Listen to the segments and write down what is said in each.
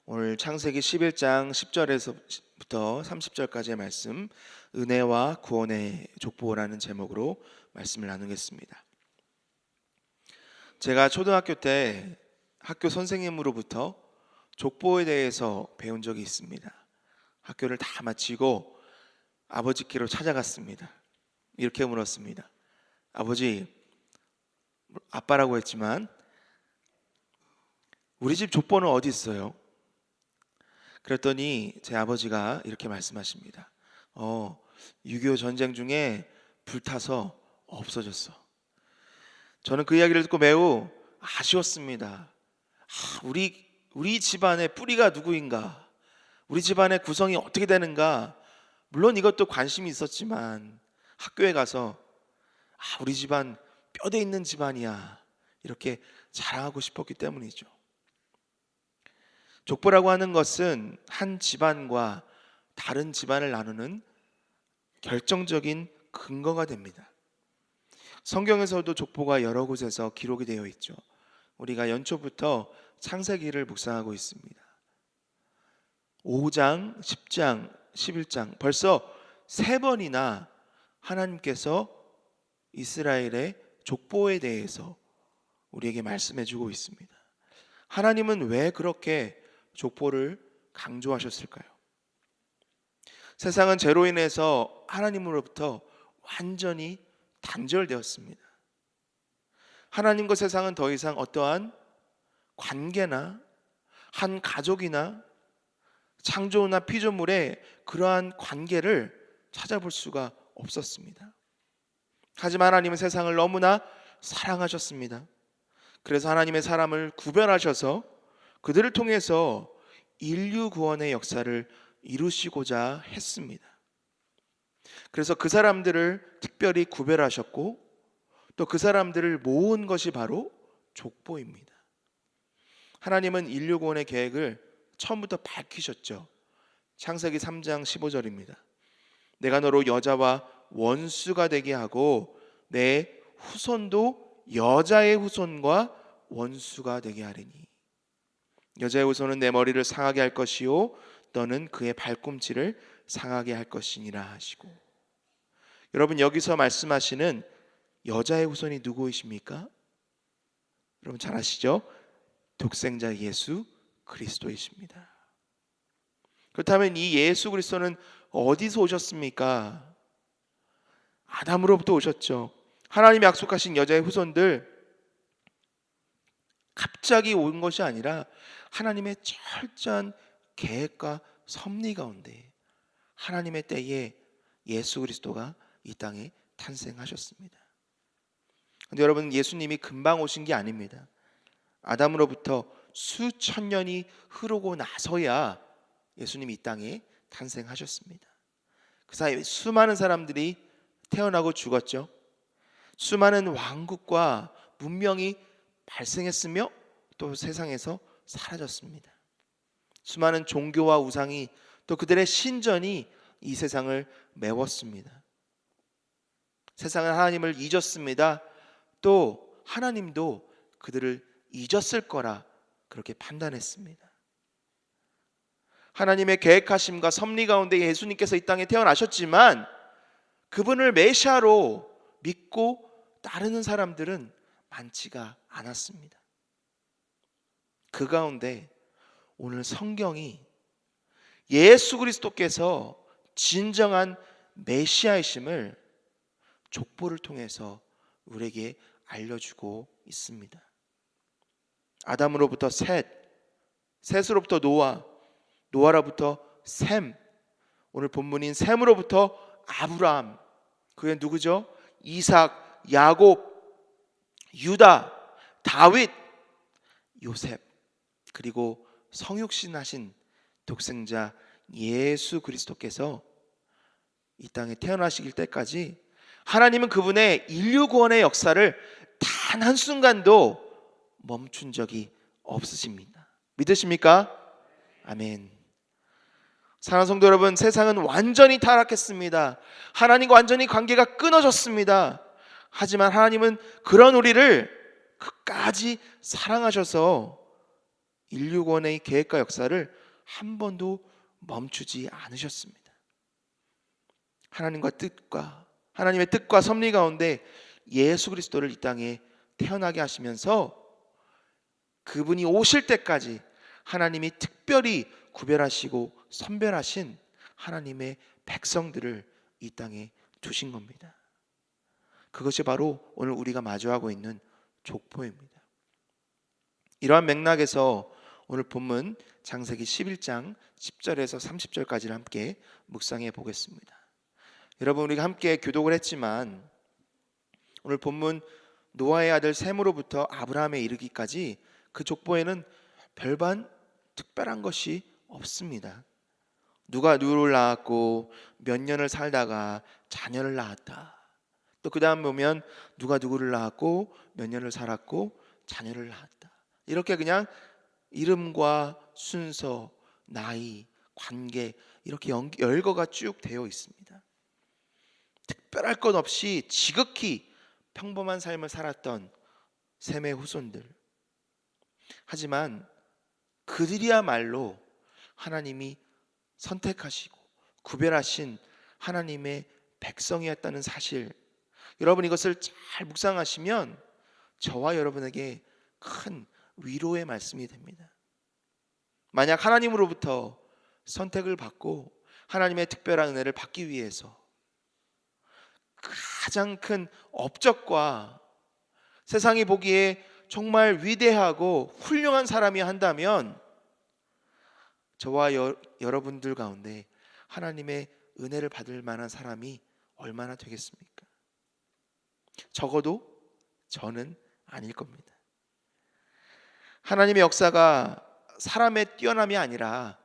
오늘 창세기 11장 10절에서부터 30절까지의 말씀, 은혜와 구원의 족보라는 제목으로 말씀을 나누겠습니다. 제가 초등학교 때 학교 선생님으로부터 족보에 대해서 배운 적이 있습니다. 학교를 다 마치고 아버지께로 찾아갔습니다. 이렇게 물었습니다. 아버지, 아빠라고 했지만 우리 집 족보는 어디 있어요? 그랬더니 제 아버지가 이렇게 말씀하십니다. 6.25 전쟁 중에 불타서 없어졌어. 저는 그 이야기를 듣고 매우 아쉬웠습니다. 우리 집안의 뿌리가 누구인가? 우리 집안의 구성이 어떻게 되는가? 물론 이것도 관심이 있었지만 학교에 가서 우리 집안 뼈대 있는 집안이야, 이렇게 자랑하고 싶었기 때문이죠. 족보라고 하는 것은 한 집안과 다른 집안을 나누는 결정적인 근거가 됩니다. 성경에서도 족보가 여러 곳에서 기록이 되어 있죠. 우리가 연초부터 창세기를 묵상하고 있습니다. 5장, 10장, 11장 벌써 3번이나 하나님께서 이스라엘의 족보에 대해서 우리에게 말씀해 주고 있습니다. 하나님은 왜 그렇게 족보를 강조하셨을까요? 세상은 죄로 인해서 하나님으로부터 완전히 단절되었습니다. 하나님과 세상은 더 이상 어떠한 관계나 한 가족이나 창조나 피조물의 그러한 관계를 찾아볼 수가 없었습니다. 하지만 하나님은 세상을 너무나 사랑하셨습니다. 그래서 하나님의 사람을 구별하셔서 그들을 통해서 인류 구원의 역사를 이루시고자 했습니다. 그래서 그 사람들을 특별히 구별하셨고 또 그 사람들을 모은 것이 바로 족보입니다. 하나님은 인류 구원의 계획을 처음부터 밝히셨죠. 창세기 3장 15절입니다. 내가 너로 여자와 원수가 되게 하고 내 후손도 여자의 후손과 원수가 되게 하리니 여자의 후손은 내 머리를 상하게 할 것이요 너는 그의 발꿈치를 상하게 할 것이니라 하시고, 여러분 여기서 말씀하시는 여자의 후손이 누구이십니까? 여러분 잘 아시죠? 독생자 예수 그리스도이십니다. 그렇다면 이 예수 그리스도는 어디서 오셨습니까? 아담으로부터 오셨죠. 하나님이 약속하신 여자의 후손들 갑자기 온 것이 아니라 하나님의 철저한 계획과 섭리 가운데 하나님의 때에 예수 그리스도가 이 땅에 탄생하셨습니다. 그런데 여러분, 예수님이 금방 오신 게 아닙니다. 아담으로부터 수천 년이 흐르고 나서야 예수님이 이 땅에 탄생하셨습니다. 그 사이에 수많은 사람들이 태어나고 죽었죠. 수많은 왕국과 문명이 발생했으며 또 세상에서 사라졌습니다. 수많은 종교와 우상이 또 그들의 신전이 이 세상을 메웠습니다. 세상은 하나님을 잊었습니다. 또 하나님도 그들을 잊었을 거라 그렇게 판단했습니다. 하나님의 계획하심과 섭리 가운데 예수님께서 이 땅에 태어나셨지만 그분을 메시아로 믿고 따르는 사람들은 많지가 않았습니다. 그 가운데 오늘 성경이 예수 그리스도께서 진정한 메시아이심을 족보를 통해서 우리에게 알려주고 있습니다. 아담으로부터 셋, 셋으로부터 노아, 노아로부터 셈, 오늘 본문인 셈으로부터 아브라함, 그게 누구죠? 이삭, 야곱, 유다, 다윗, 요셉, 그리고 성육신하신 독생자 예수 그리스도께서 이 땅에 태어나시길 때까지 하나님은 그분의 인류 구원의 역사를 단 한순간도 멈춘 적이 없으십니다. 믿으십니까? 아멘. 사랑하는 성도 여러분, 세상은 완전히 타락했습니다. 하나님과 완전히 관계가 끊어졌습니다. 하지만 하나님은 그런 우리를 끝까지 사랑하셔서 인류권의 계획과 역사를 한 번도 멈추지 않으셨습니다. 하나님의 뜻과 섭리 가운데 예수 그리스도를 이 땅에 태어나게 하시면서 그분이 오실 때까지 하나님이 특별히 구별하시고 선별하신 하나님의 백성들을 이 땅에 두신 겁니다. 그것이 바로 오늘 우리가 마주하고 있는 족보입니다. 이러한 맥락에서 오늘 본문 창세기 11장 10절에서 30절까지를 함께 묵상해 보겠습니다. 여러분, 우리가 함께 교독을 했지만 오늘 본문 노아의 아들 셈으로부터 아브라함에 이르기까지 그 족보에는 별반 특별한 것이 없습니다. 누가 누구를 낳았고 몇 년을 살다가 자녀를 낳았다. 또 그 다음 보면 누가 누구를 낳았고 몇 년을 살았고 자녀를 낳았다. 이렇게 그냥 이름과 순서, 나이, 관계 이렇게 열거가 쭉 되어 있습니다. 특별할 것 없이 지극히 평범한 삶을 살았던 셈의 후손들. 하지만 그들이야말로 하나님이 선택하시고 구별하신 하나님의 백성이었다는 사실, 여러분 이것을 잘 묵상하시면 저와 여러분에게 큰 위로의 말씀이 됩니다. 만약 하나님으로부터 선택을 받고 하나님의 특별한 은혜를 받기 위해서 가장 큰 업적과 세상이 보기에 정말 위대하고 훌륭한 사람이 한다면 저와 여러분들 가운데 하나님의 은혜를 받을 만한 사람이 얼마나 되겠습니까? 적어도 저는 아닐 겁니다. 하나님의 역사가 사람의 뛰어남이 아니라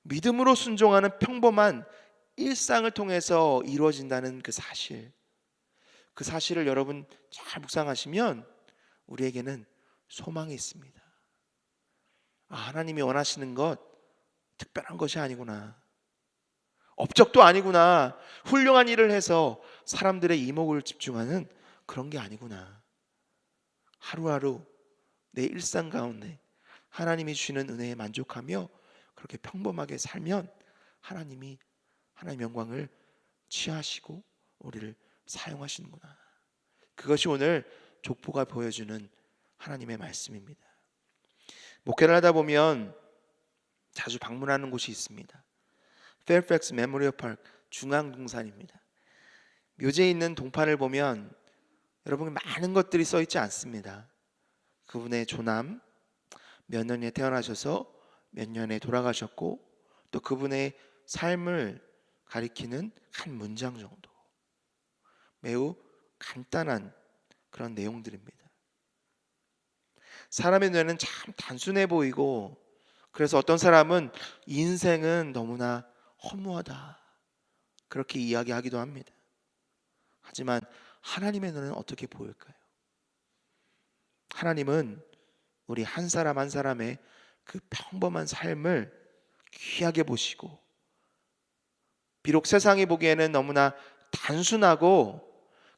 믿음으로 순종하는 평범한 일상을 통해서 이루어진다는 그 사실을 여러분 잘 묵상하시면 우리에게는 소망이 있습니다. 하나님이 원하시는 것 특별한 것이 아니구나, 업적도 아니구나, 훌륭한 일을 해서 사람들의 이목을 집중하는 그런 게 아니구나. 하루하루 내 일상 가운데 하나님이 주시는 은혜에 만족하며 그렇게 평범하게 살면 하나님의 영광을 취하시고 우리를 사용하시는구나. 그것이 오늘 족보가 보여주는 하나님의 말씀입니다. 목회를 하다 보면 자주 방문하는 곳이 있습니다. 페어팩스 메모리얼 파크 중앙동산입니다. 묘지에 있는 동판을 보면 여러분 많은 것들이 써 있지 않습니다. 그분의 조남, 몇 년에 태어나셔서 몇 년에 돌아가셨고 또 그분의 삶을 가리키는 한 문장 정도, 매우 간단한 그런 내용들입니다. 사람의 눈에는 참 단순해 보이고 그래서 어떤 사람은 인생은 너무나 허무하다 그렇게 이야기하기도 합니다. 하지만 하나님의 눈에는 어떻게 보일까요? 하나님은 우리 한 사람 한 사람의 그 평범한 삶을 귀하게 보시고 비록 세상이 보기에는 너무나 단순하고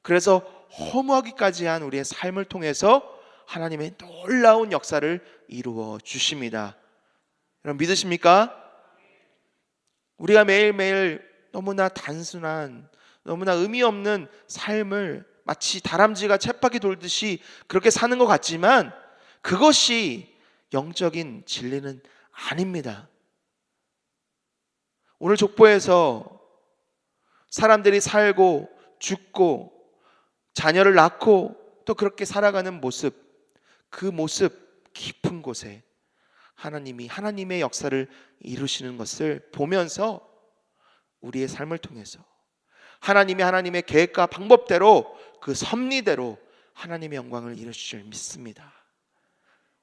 그래서 허무하기까지 한 우리의 삶을 통해서 하나님의 놀라운 역사를 이루어 주십니다. 여러분 믿으십니까? 우리가 매일매일 너무나 단순한, 너무나 의미 없는 삶을 마치 다람쥐가 쳇바퀴 돌듯이 그렇게 사는 것 같지만 그것이 영적인 진리는 아닙니다. 오늘 족보에서 사람들이 살고 죽고 자녀를 낳고 또 그렇게 살아가는 모습, 그 모습 깊은 곳에 하나님이 하나님의 역사를 이루시는 것을 보면서 우리의 삶을 통해서 하나님의 계획과 방법대로 그 섭리대로 하나님의 영광을 이루실 줄 믿습니다.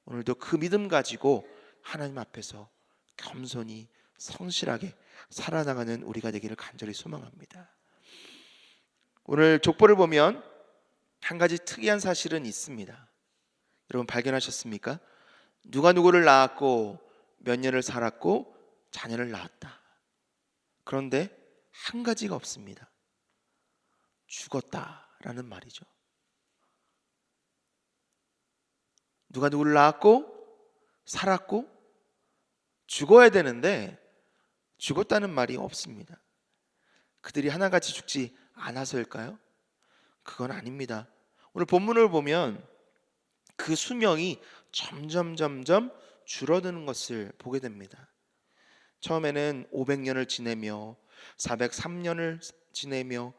오늘도 그 믿음 가지고 하나님 앞에서 겸손히 성실하게 살아나가는 우리가 되기를 간절히 소망합니다. 오늘 족보를 보면 한 가지 특이한 사실은 있습니다. 여러분 발견하셨습니까? 누가 누구를 낳았고 몇 년을 살았고 자녀를 낳았다. 그런데 한 가지가 없습니다. 죽었다라는 말이죠. 누가 누구를 낳았고 살았고 죽어야 되는데 죽었다는 말이 없습니다. 그들이 하나같이 죽지 않아서일까요? 그건 아닙니다. 오늘 본문을 보면 그 수명이 점점 줄어드는 것을 보게 됩니다. 처음에는 500년을 지내며 403년을 지내며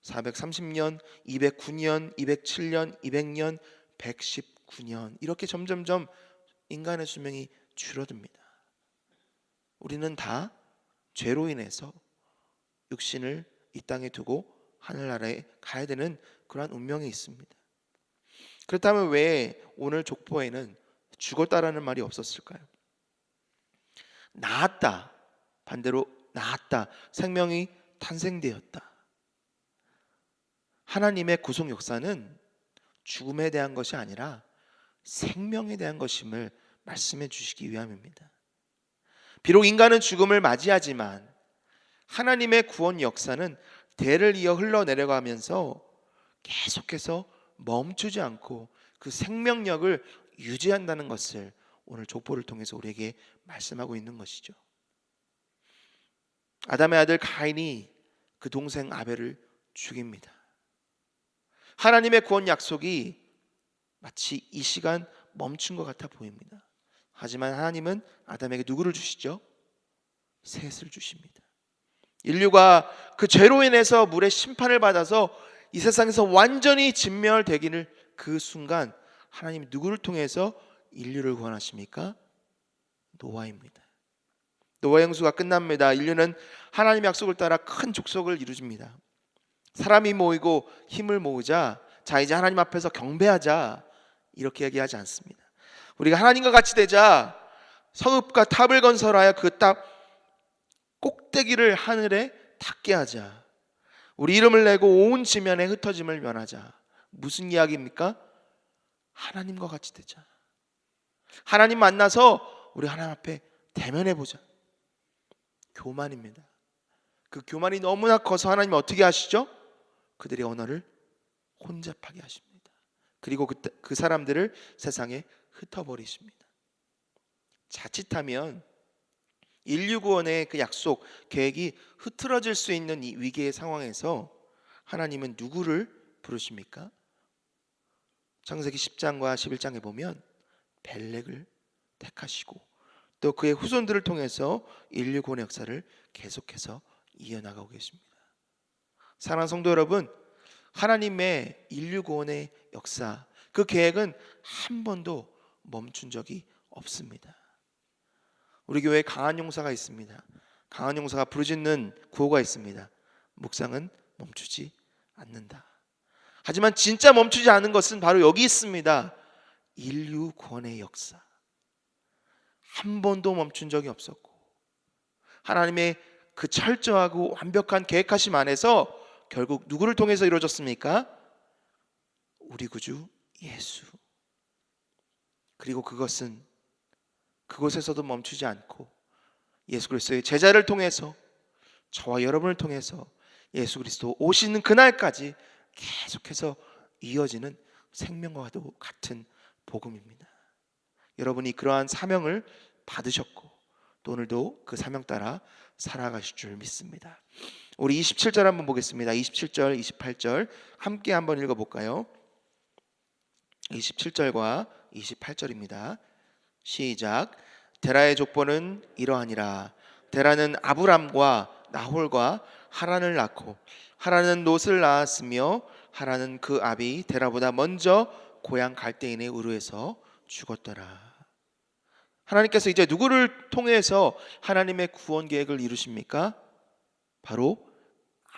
430년, 209년, 207년, 200년, 119년 이렇게 점점점 인간의 수명이 줄어듭니다. 우리는 다 죄로 인해서 육신을 이 땅에 두고 하늘나라에 가야 되는 그러한 운명이 있습니다. 그렇다면 왜 오늘 족보에는 죽었다라는 말이 없었을까요? 나았다, 반대로 나았다, 생명이 탄생되었다. 하나님의 구속 역사는 죽음에 대한 것이 아니라 생명에 대한 것임을 말씀해 주시기 위함입니다. 비록 인간은 죽음을 맞이하지만 하나님의 구원 역사는 대를 이어 흘러내려가면서 계속해서 멈추지 않고 그 생명력을 유지한다는 것을 오늘 족보를 통해서 우리에게 말씀하고 있는 것이죠. 아담의 아들 가인이 그 동생 아벨을 죽입니다. 하나님의 구원 약속이 마치 이 시간 멈춘 것 같아 보입니다. 하지만 하나님은 아담에게 누구를 주시죠? 셋을 주십니다. 인류가 그 죄로 인해서 물의 심판을 받아서 이 세상에서 완전히 진멸되기를 그 순간 하나님이 누구를 통해서 인류를 구원하십니까? 노아입니다. 노아 형수가 끝납니다. 인류는 하나님의 약속을 따라 큰 족속을 이루집니다. 사람이 모이고 힘을 모으자, 자 이제 하나님 앞에서 경배하자 이렇게 얘기하지 않습니다. 우리가 하나님과 같이 되자, 성읍과 탑을 건설하여 그 탑 꼭대기를 하늘에 닿게 하자, 우리 이름을 내고 온 지면에 흩어짐을 면하자. 무슨 이야기입니까? 하나님과 같이 되자. 하나님 만나서 우리 하나님 앞에 대면해 보자. 교만입니다. 그 교만이 너무나 커서 하나님 어떻게 하시죠? 그들의 언어를 혼잡하게 하십니다. 그리고 그 사람들을 세상에 흩어버리십니다. 자칫하면 인류 구원의 그 약속, 계획이 흐트러질 수 있는 이 위기의 상황에서 하나님은 누구를 부르십니까? 창세기 10장과 11장에 보면 벨렉을 택하시고 또 그의 후손들을 통해서 인류 구원의 역사를 계속해서 이어나가고 계십니다. 사랑하는 성도 여러분, 하나님의 인류 구원의 역사, 그 계획은 한 번도 멈춘 적이 없습니다. 우리 교회에 강한 용사가 있습니다. 강한 용사가 부르짖는 구호가 있습니다. 묵상은 멈추지 않는다. 하지만 진짜 멈추지 않은 것은 바로 여기 있습니다. 인류 구원의 역사. 한 번도 멈춘 적이 없었고 하나님의 그 철저하고 완벽한 계획하심 안에서 결국 누구를 통해서 이루어졌습니까? 우리 구주 예수. 그리고 그것은 그곳에서도 멈추지 않고 예수 그리스도의 제자를 통해서, 저와 여러분을 통해서 예수 그리스도 오시는 그날까지 계속해서 이어지는 생명과도 같은 복음입니다. 여러분이 그러한 사명을 받으셨고 또 오늘도 그 사명 따라 살아가실 줄 믿습니다. 우리 27절 한번 보겠습니다. 27절, 28절 함께 한번 읽어볼까요? 27절과 28절입니다. 시작. 데라의 족보는 이러하니라. 데라는 아브람과 나홀과 하란을 낳고 하란은 롯을 낳았으며 하란은 그 아비 데라보다 먼저 고향 갈대인의 우르에서 죽었더라. 하나님께서 이제 누구를 통해서 하나님의 구원 계획을 이루십니까? 바로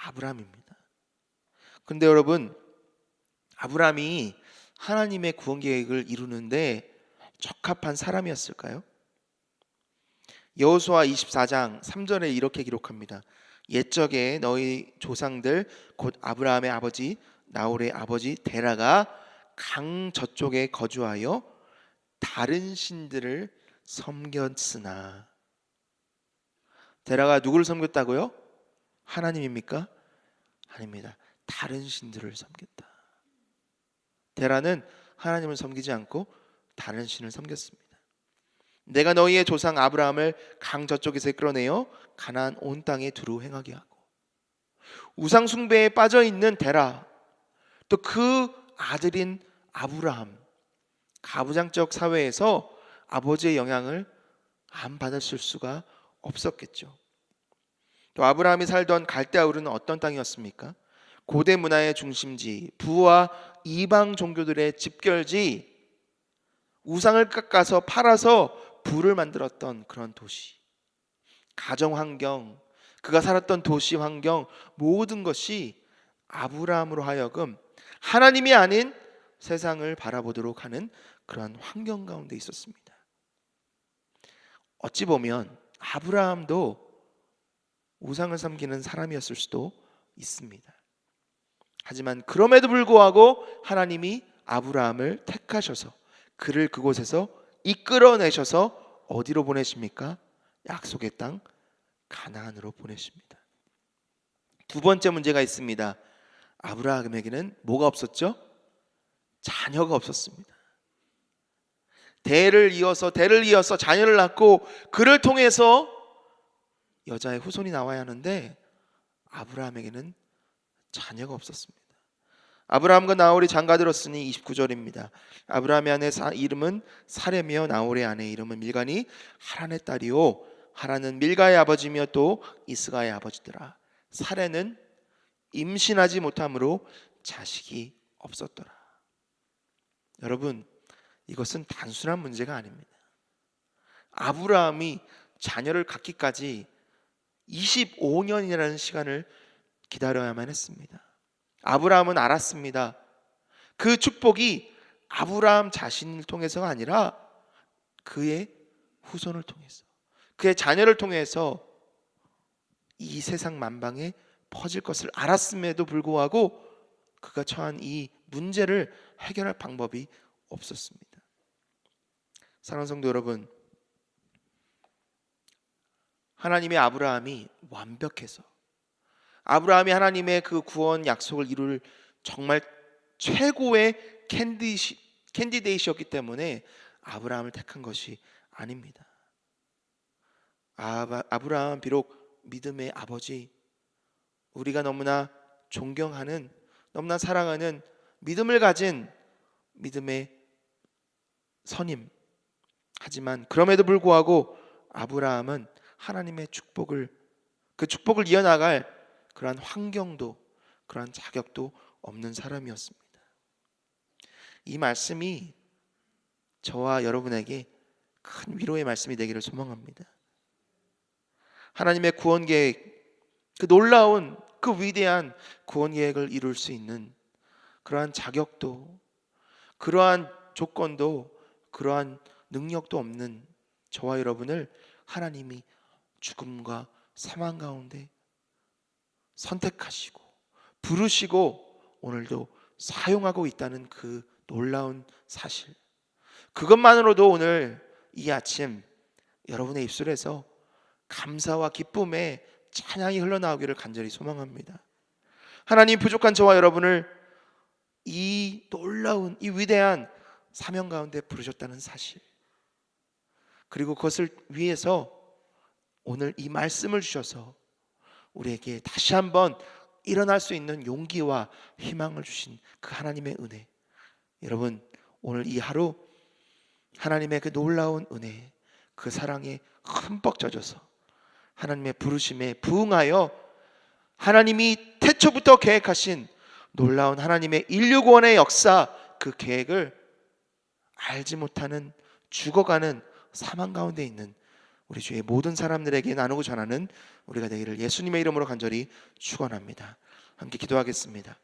아브람입니다. 근데 여러분, 아브람이 하나님의 구원 계획을 이루는데 적합한 사람이었을까요? 여호수아 24장 3절에 이렇게 기록합니다. 옛적에 너희 조상들 곧 아브라함의 아버지 나홀의 아버지 데라가 강 저쪽에 거주하여 다른 신들을 섬겼으나. 데라가 누구를 섬겼다고요? 하나님입니까? 아닙니다. 다른 신들을 섬겼다. 데라는 하나님을 섬기지 않고 다른 신을 섬겼습니다. 내가 너희의 조상 아브라함을 강 저쪽에서 끌어내어 가나안 온 땅에 두루 행하게 하고, 우상 숭배에 빠져 있는 데라, 또 그 아들인 아브라함, 가부장적 사회에서 아버지의 영향을 안 받았을 수가 없었겠죠. 또 아브라함이 살던 갈대아우르는 어떤 땅이었습니까? 고대 문화의 중심지, 부와 이방 종교들의 집결지, 우상을 깎아서 팔아서 부를 만들었던 그런 도시, 가정 환경, 그가 살았던 도시 환경, 모든 것이 아브라함으로 하여금 하나님이 아닌 세상을 바라보도록 하는 그러한 환경 가운데 있었습니다. 어찌 보면 아브라함도 우상을 섬기는 사람이었을 수도 있습니다. 하지만 그럼에도 불구하고 하나님이 아브라함을 택하셔서 그를 그곳에서 이끌어내셔서 어디로 보내십니까? 약속의 땅 가나안으로 보내십니다. 두 번째 문제가 있습니다. 아브라함에게는 뭐가 없었죠? 자녀가 없었습니다. 대를 이어서 자녀를 낳고 그를 통해서 여자의 후손이 나와야 하는데 아브라함에게는 자녀가 없었습니다. 아브라함과 나홀이 장가들었으니 29절입니다. 아브라함의 아내 이름은 사레며 나홀의 아내 이름은 밀가니 하란의 딸이요 하란은 밀가의 아버지며 또 이스가의 아버지더라. 사레는 임신하지 못함으로 자식이 없었더라. 여러분, 이것은 단순한 문제가 아닙니다. 아브라함이 자녀를 갖기까지 25년이라는 시간을 기다려야만 했습니다. 아브라함은 알았습니다. 그 축복이 아브라함 자신을 통해서가 아니라 그의 후손을 통해서, 그의 자녀를 통해서 이 세상 만방에 퍼질 것을 알았음에도 불구하고 그가 처한 이 문제를 해결할 방법이 없었습니다. 사랑하는 성도 여러분, 하나님의 아브라함이 완벽해서 아브라함이 하나님의 그 구원 약속을 이룰 정말 최고의 캔디데이트였기 때문에 아브라함을 택한 것이 아닙니다. 아브라함은 비록 믿음의 아버지, 우리가 너무나 존경하는, 너무나 사랑하는 믿음을 가진 믿음의 선임, 하지만 그럼에도 불구하고 아브라함은 하나님의 그 축복을 이어나갈 그러한 환경도, 그러한 자격도 없는 사람이었습니다. 이 말씀이 저와 여러분에게 큰 위로의 말씀이 되기를 소망합니다. 하나님의 구원 계획, 그 놀라운, 그 위대한 구원 계획을 이룰 수 있는 그러한 자격도, 그러한 조건도, 그러한 능력도 없는 저와 여러분을 하나님이 죽음과 사망 가운데 선택하시고 부르시고 오늘도 사용하고 있다는 그 놀라운 사실, 그것만으로도 오늘 이 아침 여러분의 입술에서 감사와 기쁨의 찬양이 흘러나오기를 간절히 소망합니다. 하나님, 부족한 저와 여러분을 이 놀라운, 이 위대한 사명 가운데 부르셨다는 사실, 그리고 그것을 위해서 오늘 이 말씀을 주셔서 우리에게 다시 한번 일어날 수 있는 용기와 희망을 주신 그 하나님의 은혜, 여러분 오늘 이 하루 하나님의 그 놀라운 은혜, 그 사랑에 흠뻑 젖어서 하나님의 부르심에 부응하여 하나님이 태초부터 계획하신 놀라운 하나님의 인류 구원의 역사, 그 계획을 알지 못하는, 죽어가는 사망 가운데 있는 우리 주의 모든 사람들에게 나누고 전하는 우리가 되기를 예수님의 이름으로 간절히 축원합니다. 함께 기도하겠습니다.